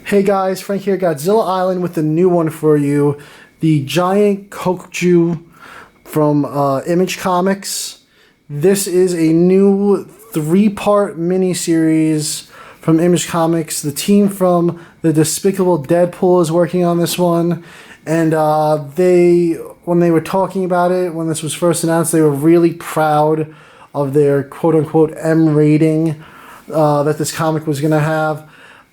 Hey guys, Frank here, Godzilla Island with a new one for you. The Giant Kokju from Image Comics. This is a new 3-part miniseries from Image Comics. The team from the Despicable Deadpool is working on this one. And when they were talking about it, when this was first announced, they were really proud of their quote-unquote M rating that this comic was going to have.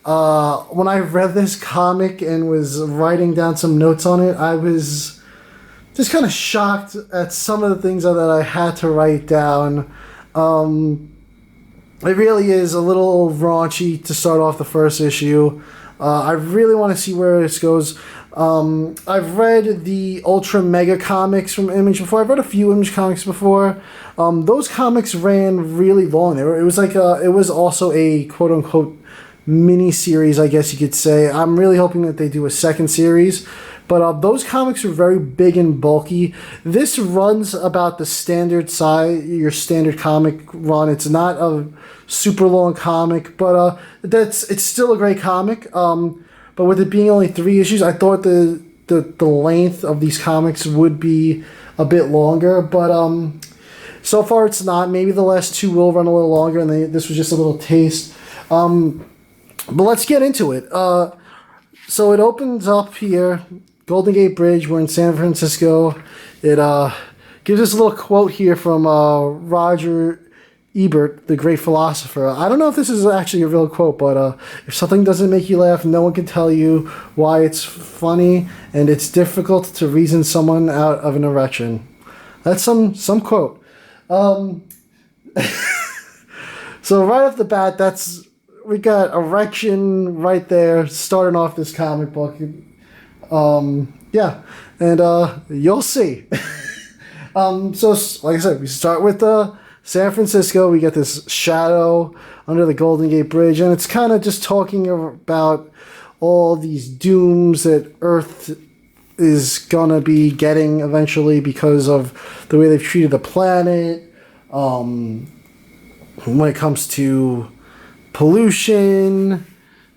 When I read this comic and was writing down some notes on it, I was just kind of shocked at some of the things that I had to write down. It really is a little raunchy to start off the first issue. I really want to see where this goes. I've read the Ultra Mega comics from Image before. I've read a few Image comics before. Those comics ran really long. It was also a quote-unquote mini series, I guess you could say. I'm really hoping that they do a second series, but those comics are very big and bulky. This runs about the standard size, your standard comic run. It's not a super long comic, but it's still a great comic. But with it being only 3 issues, I thought the length of these comics would be a bit longer, but so far it's not. Maybe the last 2 will run a little longer, and this was just a little taste. But let's get into it. So it opens up here, Golden Gate Bridge. We're in San Francisco. It gives us a little quote here from Roger Ebert, the great philosopher. I don't know if this is actually a real quote, but if something doesn't make you laugh, no one can tell you why it's funny, and it's difficult to reason someone out of an erection. That's some quote. So right off the bat, we got erection right there, starting off this comic book. Yeah, and you'll see. So, like I said, we start with San Francisco. We get this shadow under the Golden Gate Bridge, and it's kind of just talking about all these dooms that Earth is gonna be getting eventually because of the way they've treated the planet. When it comes to pollution,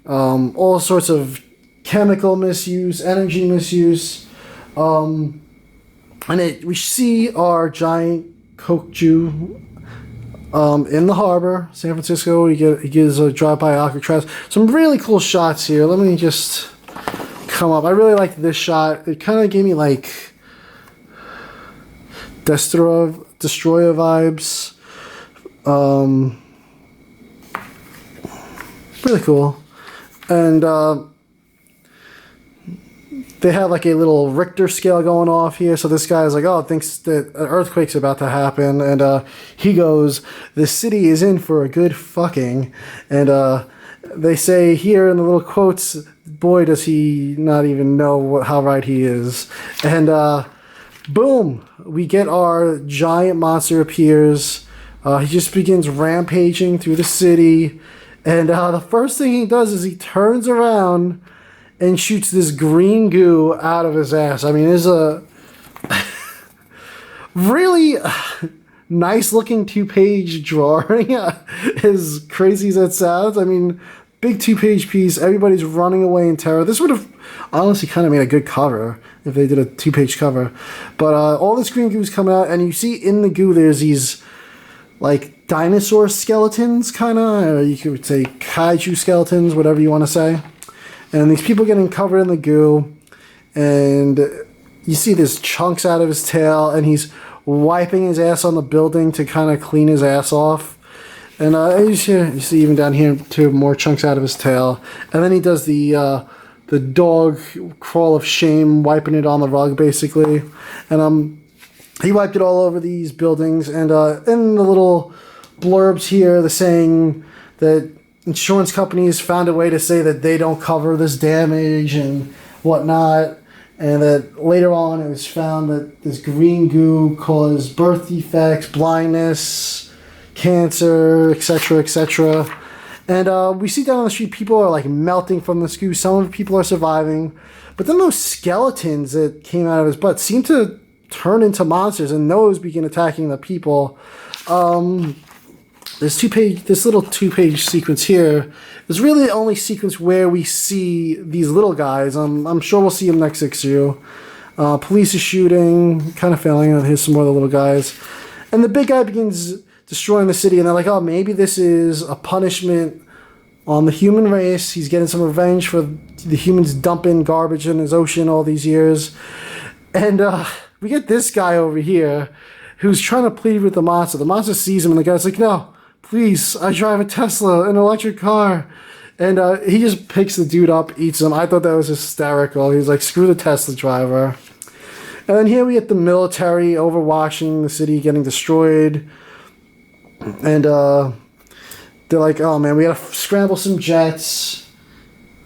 all sorts of chemical misuse, energy misuse, and we see our Giant Kokju in the harbor, San Francisco. He gives a drive-by Alcatraz. Some really cool shots here. Let me just come up. I really like this shot. It kind of gave me like Destroyer vibes. Really cool. And they have like a little Richter scale going off here. So this guy is like, thinks that an earthquake's about to happen. And he goes, the city is in for a good fucking. And they say here in the little quotes, boy, does he not even know how right he is. And boom, we get our giant monster appears. He just begins rampaging through the city. And the first thing he does is he turns around and shoots this green goo out of his ass. I mean, it's a really nice looking 2-page drawing, as crazy as that sounds. I mean, big 2-page piece. Everybody's running away in terror. This would have honestly kind of made a good cover if they did a 2-page cover. But all this green goo is coming out, and you see in the goo there's these like dinosaur skeletons, kind of, or you could say kaiju skeletons, whatever you want to say. And these people getting covered in the goo, and you see there's chunks out of his tail, and he's wiping his ass on the building to kind of clean his ass off. And you see even down here too, more chunks out of his tail. And then he does the dog crawl of shame, wiping it on the rug basically. And he wiped it all over these buildings, and in the little blurbs here, they're saying that insurance companies found a way to say that they don't cover this damage and whatnot, and that later on it was found that this green goo caused birth defects, blindness, cancer, etc., etc. And we see down on the street people are like melting from this goo. Some of the people are surviving, but then those skeletons that came out of his butt seem to turn into monsters, and those begin attacking the people. this little 2-page sequence here is really the only sequence where we see these little guys. I'm sure we'll see them next issue. Police is shooting, kind of failing. And here's some more of the little guys. And the big guy begins destroying the city, and they're like, oh, maybe this is a punishment on the human race. He's getting some revenge for the humans dumping garbage in his ocean all these years. And we get this guy over here who's trying to plead with the monster. The monster sees him, and the guy's like, no, please, I drive a Tesla, an electric car. And he just picks the dude up, eats him. I thought that was hysterical. He's like, screw the Tesla driver. And then here we get the military overwatching the city getting destroyed. And they're like, oh man, we gotta scramble some jets.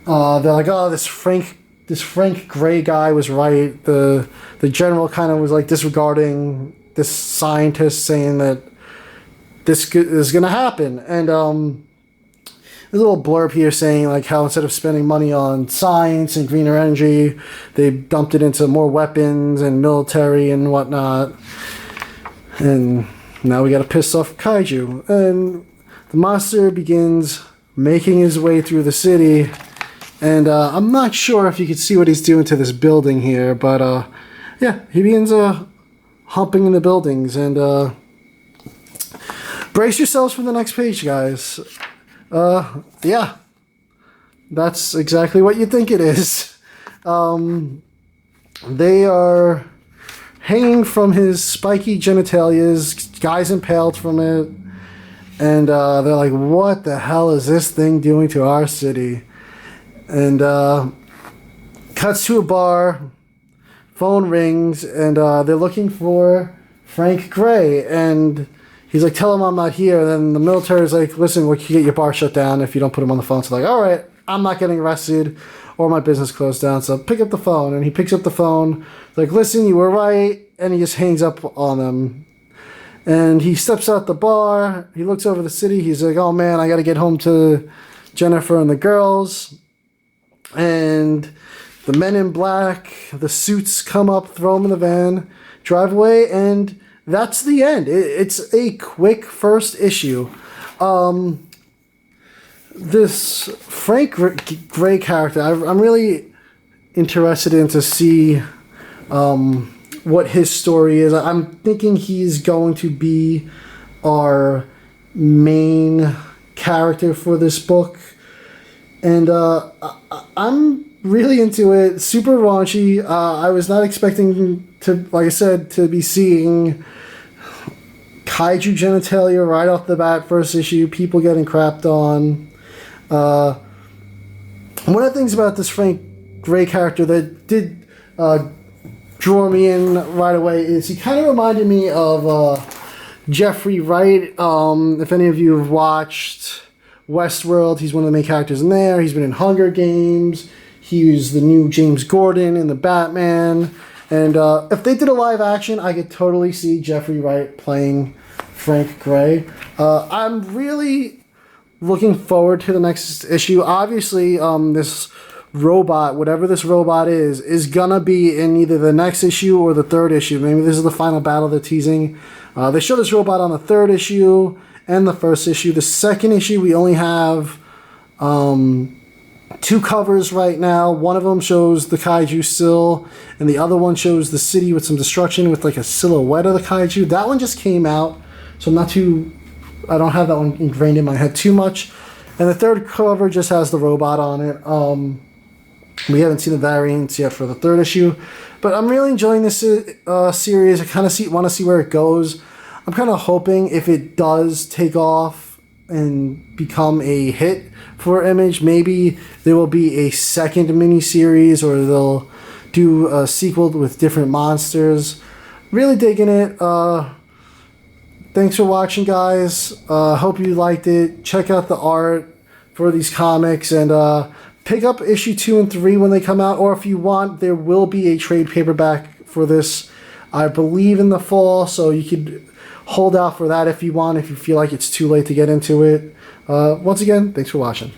They're like, oh, this Frank Gray guy was right. The general kind of was like disregarding this scientist, saying that this is gonna happen. And there's a little blurb here saying like how instead of spending money on science and greener energy, they dumped it into more weapons and military and whatnot. And now we got a pissed off kaiju. And the monster begins making his way through the city. And I'm not sure if you can see what he's doing to this building here, but yeah, he begins humping in the buildings. And brace yourselves for the next page, guys. Yeah, that's exactly what you think it is. They are hanging from his spiky genitalias, guys impaled from it, and they're like, what the hell is this thing doing to our city? And cuts to a bar, phone rings, and they're looking for Frank Gray, and he's like, tell him I'm not here. Then the military's like, listen, we can get your bar shut down if you don't put him on the phone. So like, all right, I'm not getting arrested or my business closed down. So pick up the phone. And he picks up the phone. Like, listen, you were right. And he just hangs up on them. And he steps out the bar. He looks over the city. He's like, oh man, I got to get home to Jennifer and the girls. And the men in black, the suits come up, throw them in the van, drive away, and that's the end. It's a quick first issue. This Frank Gray character, I'm really interested in to see what his story is. I'm thinking he's going to be our main character for this book. And I'm really into it. Super raunchy. I was not expecting to, like I said, to be seeing kaiju genitalia right off the bat, first issue, people getting crapped on. One of the things about this Frank Gray character that did draw me in right away is he kind of reminded me of Jeffrey Wright. If any of you have watched Westworld, he's one of the main characters in there. He's been in Hunger Games. He was the new James Gordon in the Batman. And if they did a live action, I could totally see Jeffrey Wright playing Frank Gray. I'm really looking forward to the next issue. Obviously, this robot, whatever this robot is gonna be in either the next issue or the third issue. Maybe this is the final battle they're teasing. They show this robot on the third issue and the first issue. The second issue, we only have two covers right now. One of them shows the kaiju still, and the other one shows the city with some destruction with like a silhouette of the kaiju. That one just came out, so I don't have that one ingrained in my head too much. And the third cover just has the robot on it. We haven't seen the variants yet for the third issue, but I'm really enjoying this series. I kind of want to see where it goes. I'm kind of hoping if it does take off and become a hit for Image, maybe there will be a second miniseries, or they'll do a sequel with different monsters. Really digging it. Thanks for watching, guys. Hope you liked it. Check out the art for these comics, and pick up issue 2 and 3 when they come out, or if you want, there will be a trade paperback for this, I believe, in the fall, so you could hold out for that if you want, if you feel like it's too late to get into it. Once again, thanks for watching.